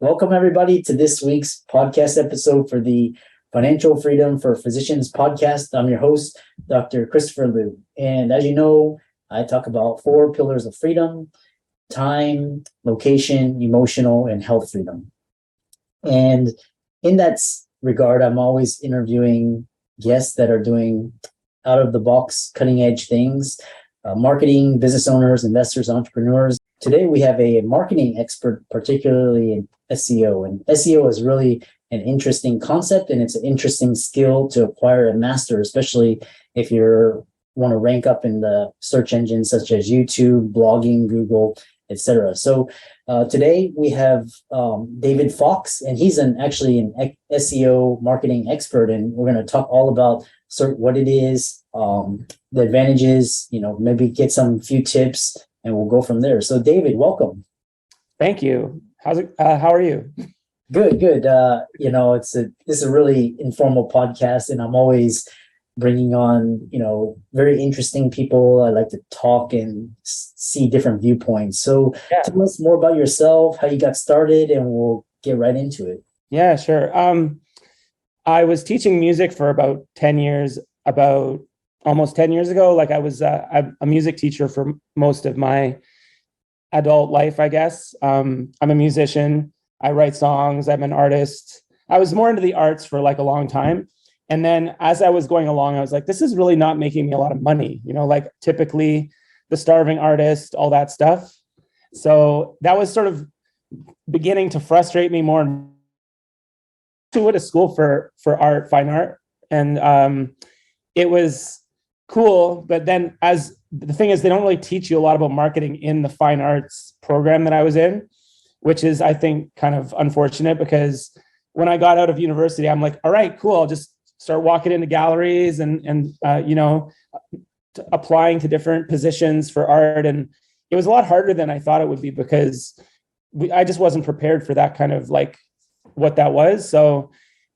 Welcome everybody to this week's podcast episode for the Financial Freedom for Physicians podcast. I'm your host, Dr. Christopher Liu. And as you know, I talk about 4 pillars of freedom: time, location, emotional, and health freedom. And in that regard, I'm always interviewing guests that are doing out of the box, cutting edge things, marketing, business owners, investors, entrepreneurs. Today, we have a marketing expert, particularly in SEO. And SEO is really an interesting concept, and it's an interesting skill to acquire and master, especially if you want to rank up in the search engines such as YouTube, blogging, Google, etc. So today we have David Fox, and he's actually an SEO marketing expert, and we're going to talk all about what it is, the advantages, maybe get some few tips, and we'll go from there. So David, welcome. Thank you. How's it? How are you? Good. This is a really informal podcast, and I'm always bringing on, very interesting people. I like to talk and see different viewpoints. So Tell us more about yourself, how you got started, and we'll get right into it. Yeah, sure. I was teaching music for about 10 years, about almost 10 years ago. I was a music teacher for most of my adult life, I guess. I'm a musician. I write songs. I'm an artist. I was more into the arts for a long time. And then as I was going along, I was like, this is really not making me a lot of money, typically the starving artist, all that stuff. So that was sort of beginning to frustrate me more. I went to school for art, fine art. And it was cool. But then the thing is, they don't really teach you a lot about marketing in the fine arts program that I was in, which is, I think, kind of unfortunate, because when I got out of university, I'm like, all right, cool. I'll just start walking into galleries and applying to different positions for art. And it was a lot harder than I thought it would be, because I just wasn't prepared for that kind of what that was. So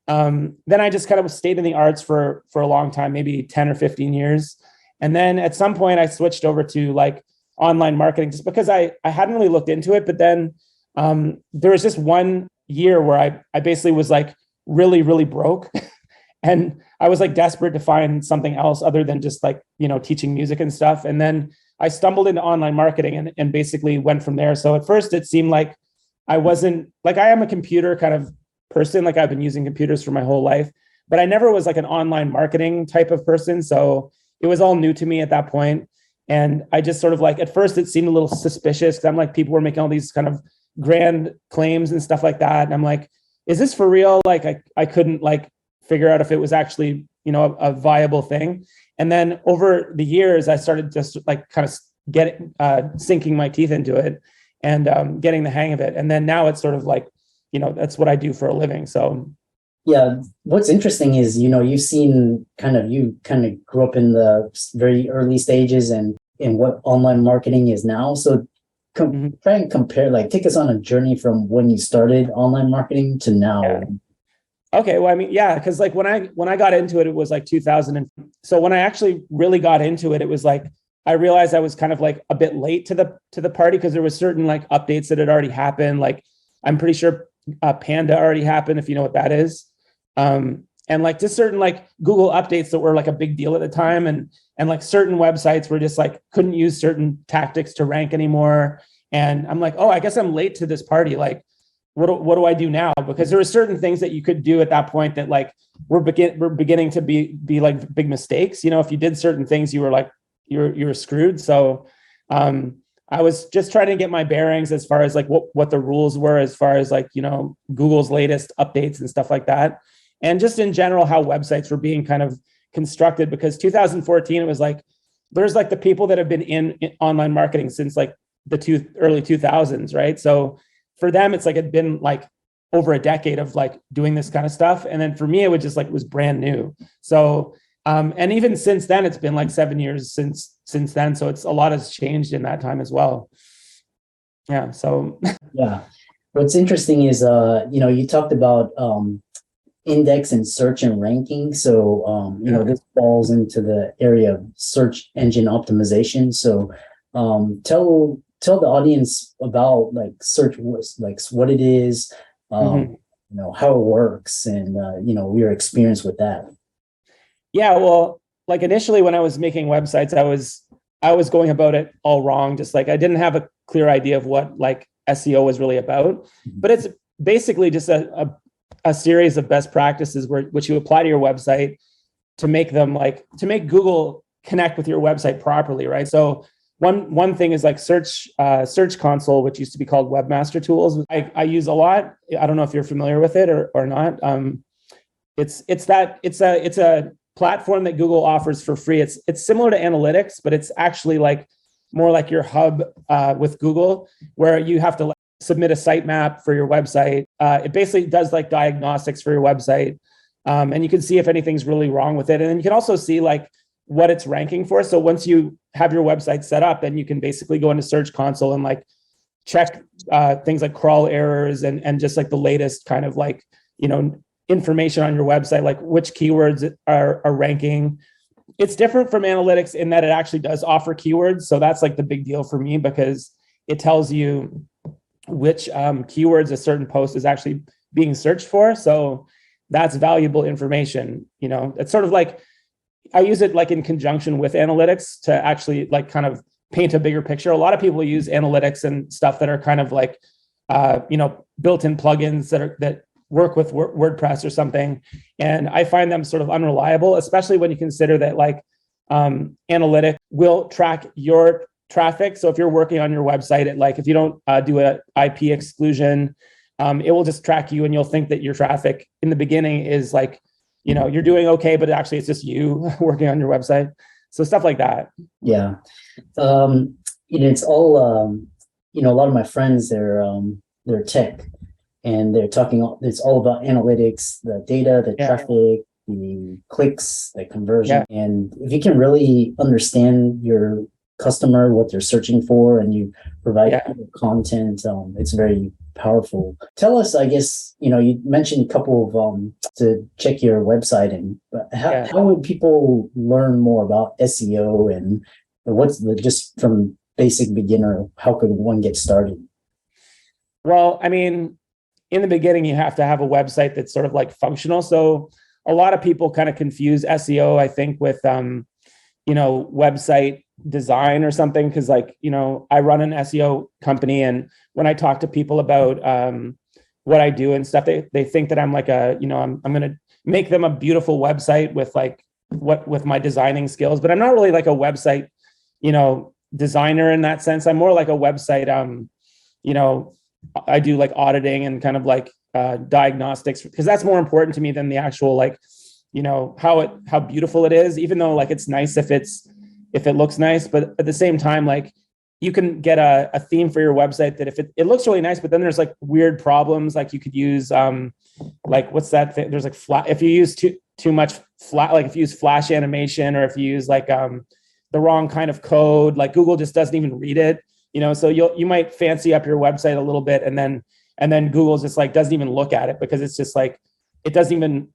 then I just kind of stayed in the arts for a long time, maybe 10 or 15 years. And then at some point I switched over to online marketing, just because I hadn't really looked into it. But then there was just one year where I basically was really, really broke. And I was desperate to find something else other than just teaching music and stuff. And then I stumbled into online marketing and basically went from there. So at first it seemed like I wasn't I am a computer kind of person. I've been using computers for my whole life, but I never was an online marketing type of person. So it was all new to me at that point. And I just sort of at first it seemed a little suspicious, because I'm people were making all these kind of grand claims and stuff like that. And I'm like, is this for real? I couldn't figure out if it was actually, a viable thing. And then over the years, I started just kind of sinking my teeth into it and getting the hang of it. And then now it's sort of that's what I do for a living. So yeah, what's interesting is, you kind of grew up in the very early stages and in what online marketing is now. So try and compare, take us on a journey from when you started online marketing to now. Yeah. Okay. Well, I mean, yeah, because when I got into it, it was 2000. And so when I actually really got into it, it was I realized I was kind of a bit late to the party, because there was certain updates that had already happened. I'm pretty sure Panda already happened, if you know what that is. And just certain Google updates that were a big deal at the time. And certain websites were just couldn't use certain tactics to rank anymore. And I'm oh, I guess I'm late to this party. What do I do now? Because there were certain things that you could do at that point that were beginning to be big mistakes. If you did certain things, you were you're screwed. So I was just trying to get my bearings as far as what the rules were, as far as Google's latest updates and stuff like that. And just in general, how websites were being kind of constructed, because 2014, it was there's the people that have been in online marketing since the early 2000s, right? So for them, it's it'd been over a decade of doing this kind of stuff. And then for me, it was just it was brand new. So and even since then, it's been 7 years since then. So it's a lot has changed in that time as well. Yeah. So yeah. What's interesting is you talked about index and search and ranking. So this falls into the area of search engine optimization. So tell the audience about search, what it is, Mhm. how it works and, your experience with that. Yeah, well, like initially when I was making websites, I was going about it all wrong. Just like I didn't have a clear idea of what like SEO was really about. But it's basically just a series of best practices which you apply to your website to make Google connect with your website properly, right? So one thing is like search console, which used to be called Webmaster Tools. I use a lot. I don't know if you're familiar with it or not. It's a platform that Google offers for free. It's similar to analytics, but it's actually like more like your hub with Google, where you have to submit a sitemap for your website. It basically does like diagnostics for your website, and you can see if anything's really wrong with it, and then you can also see like what it's ranking for. So once you have your website set up, then you can basically go into Search Console and like check things like crawl errors and just like the latest kind of like information on your website, like which keywords are ranking. It's different from analytics in that it actually does offer keywords. So that's like the big deal for me, because it tells you which keywords a certain post is actually being searched for. So that's valuable information. It's sort of like I use it like in conjunction with analytics to actually like kind of paint a bigger picture. A lot of people use analytics and stuff that are kind of like built-in plugins that work with WordPress or something. And I find them sort of unreliable, especially when you consider that like analytic will track your traffic. So if you're working on your website, if you don't do an IP exclusion, it will just track you and you'll think that your traffic in the beginning is like, you're doing okay, but actually it's just you working on your website. So stuff like that. Yeah. It's all, a lot of my friends, they're tech, and they're talking, it's all about analytics, the data, the traffic, the clicks, the conversion. Yeah. And if you can really understand your customer, what they're searching for, and you provide content, it's very powerful. Tell us, I guess, you mentioned a couple of to check your website, and how would people learn more about SEO, and what's just from basic beginner, how could one get started? Well, I mean, in the beginning, you have to have a website that's sort of like functional. So a lot of people kind of confuse SEO, I think, with website design or something, because I run an SEO company, and when I talk to people about what I do and stuff, they think that I'm like I'm going to make them a beautiful website with with my designing skills, but I'm not really like a website designer in that sense. I'm more like a website I do like auditing and kind of like diagnostics, because that's more important to me than the actual how beautiful it is, even though like it's nice if it looks nice. But at the same time, like you can get a theme for your website that if it looks really nice, but then there's like weird problems, like you could use what's that thing? There's like if you use too much like if you use flash animation, or if you use the wrong kind of code, like Google just doesn't even read it. So you might fancy up your website a little bit, and then Google's just like doesn't even look at it, because it's just like it doesn't even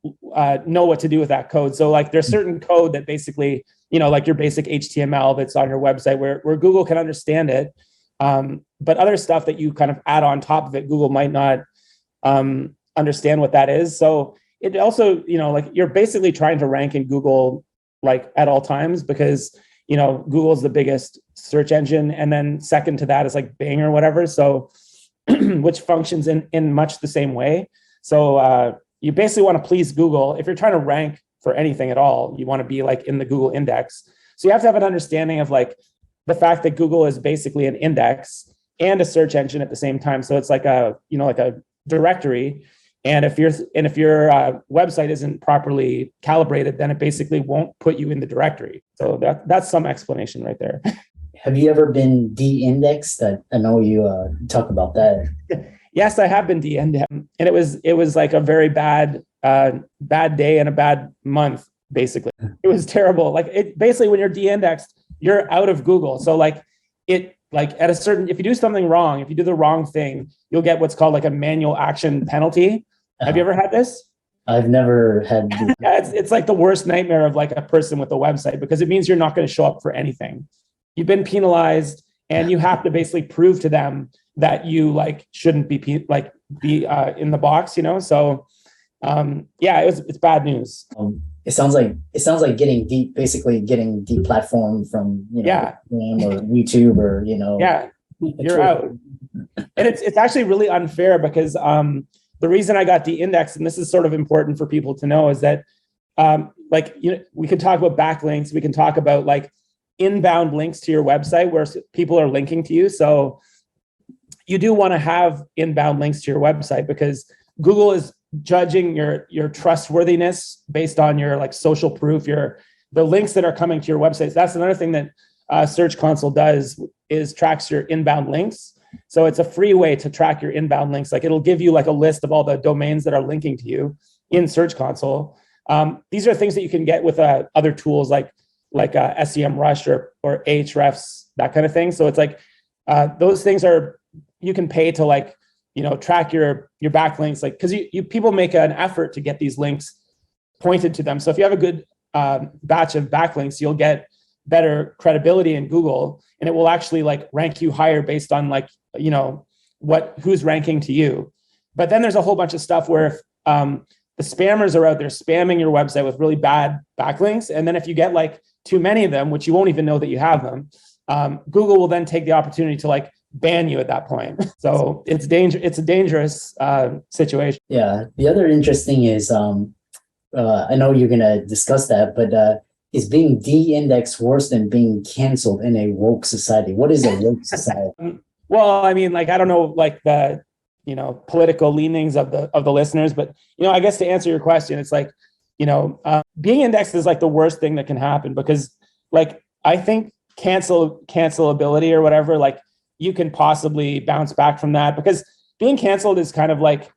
know what to do with that code. So like there's certain code that basically like your basic HTML that's on your website where Google can understand it, but other stuff that you kind of add on top of it, Google might not understand what that is. So it also like you're basically trying to rank in Google like at all times, because Google's the biggest search engine, and then second to that is like Bing or whatever. So, which functions in much the same way. So you basically want to please Google. If you're trying to rank for anything at all, you want to be like in the Google index. So you have to have an understanding of like the fact that Google is basically an index and a search engine at the same time. So it's like a directory. And if your website isn't properly calibrated, then it basically won't put you in the directory. So that's some explanation right there. Have you ever been de-indexed? I know you talk about that. Yes, I have been de-indexed, and it was like a very bad day and a bad month. Basically, it was terrible. Like it basically, when you're de-indexed, you're out of Google. So like at a certain, if you do something wrong, if you do the wrong thing, you'll get what's called like a manual action penalty. Have you ever had this? I've never had. Yeah, it's like the worst nightmare of like a person with a website, because it means you're not going to show up for anything. You've been penalized, and you have to basically prove to them that you like shouldn't be be in the box, So yeah, it's bad news. It sounds like getting deplatformed from Yeah. Instagram or YouTube or Yeah, you're out. And it's actually really unfair because the reason I got de-indexed, and this is sort of important for people to know, is that we can talk about backlinks, we can talk about like inbound links to your website where people are linking to you. So you do want to have inbound links to your website because Google is judging your trustworthiness based on your like social proof, the links that are coming to your websites. That's another thing that Search Console does is tracks your inbound links. So it's a free way to track your inbound links. Like it'll give you like a list of all the domains that are linking to you in Search Console. These are things that you can get with other tools like SEMrush or Ahrefs, that kind of thing. So it's like those things you can pay to like track your backlinks, like because people make an effort to get these links pointed to them. So if you have a good batch of backlinks, you'll get better credibility in Google, and it will actually like rank you higher based on like who's ranking to you. But then there's a whole bunch of stuff where if the spammers are out there spamming your website with really bad backlinks, and then if you get like too many of them, which you won't even know that you have them, Google will then take the opportunity to like ban you at that point. So it's a dangerous situation. Yeah. The other interesting is I know you're gonna discuss that, but is being de-indexed worse than being canceled in a woke society? What is a woke society? Well, I mean, like I don't know, like the political leanings of the listeners, but I guess to answer your question, it's like being indexed is like the worst thing that can happen because like I think cancelability or whatever, like you can possibly bounce back from that because being canceled is kind of like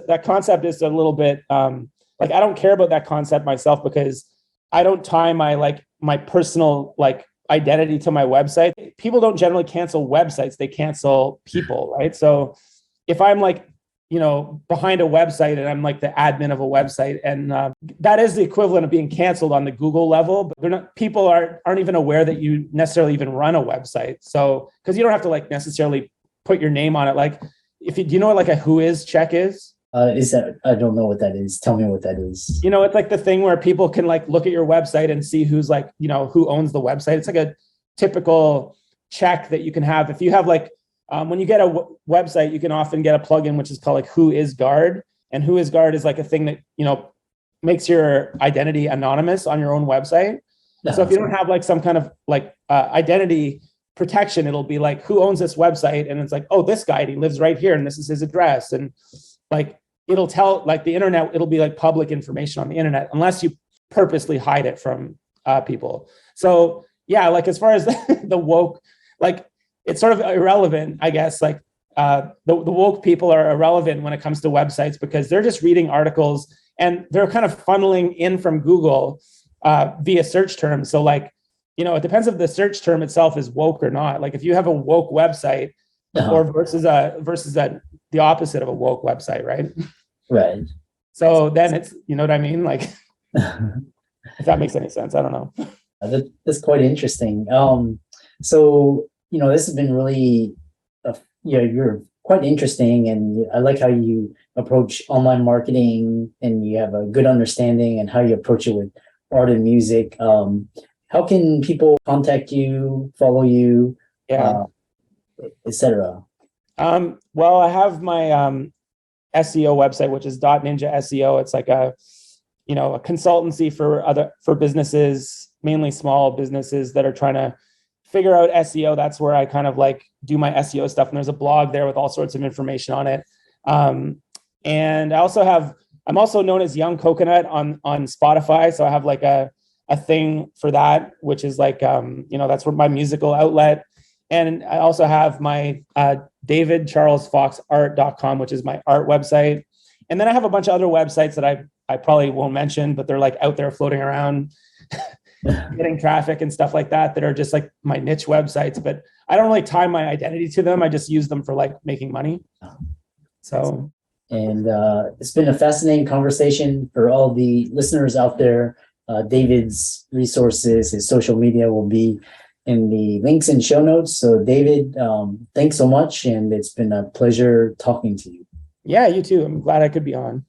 that concept is a little bit like I don't care about that concept myself because I don't tie my personal like identity to my website. People don't generally cancel websites, they cancel people, right? So if I'm like behind a website and I'm like the admin of a website, and that is the equivalent of being canceled on the Google level, but people aren't even aware that you necessarily even run a website. So because you don't have to like necessarily put your name on it. Like do you know what like a who is check is? Is that, I don't know what that is. Tell me what that is. It's like the thing where people can like look at your website and see who's like, who owns the website. It's like a typical check that you can have. If you have like, when you get a website, you can often get a plugin, which is called like Who Is Guard. And Who Is Guard is like a thing that, makes your identity anonymous on your own website. So if you don't have like some kind of like identity protection, it'll be like, who owns this website? And it's like, oh, this guy, and he lives right here and this is his address. And like, it'll tell like the internet, it'll be like public information on the internet, unless you purposely hide it from people. So yeah, like as far as the woke, like it's sort of irrelevant, I guess. Like the woke people are irrelevant when it comes to websites because they're just reading articles and they're kind of funneling in from Google via search terms. So like, it depends if the search term itself is woke or not. Like if you have a woke website or versus the opposite of a woke website, right? Right. So then it's, you know what I mean? Like, if that makes any sense, I don't know. That's quite interesting. So, this has been really, you're quite interesting, and I like how you approach online marketing, and you have a good understanding and how you approach it with art and music. How can people contact you, follow you, etc.? Well, I have my SEO website, which is .ninja SEO. It's like a consultancy for businesses, mainly small businesses that are trying to figure out SEO. That's where I kind of like do my SEO stuff. And there's a blog there with all sorts of information on it. And I'm also known as Young Coconut on Spotify. So I have like a thing for that, which is like, that's where my musical outlet. And I also have my davidcharlesfoxart.com, which is my art website. And then I have a bunch of other websites that I probably won't mention, but they're like out there floating around, getting traffic and stuff like that are just like my niche websites. But I don't really tie my identity to them. I just use them for like making money. So. And it's been a fascinating conversation for all the listeners out there. David's resources, his social media will be in the links and show notes. So David, thanks so much. And it's been a pleasure talking to you. Yeah, you too. I'm glad I could be on.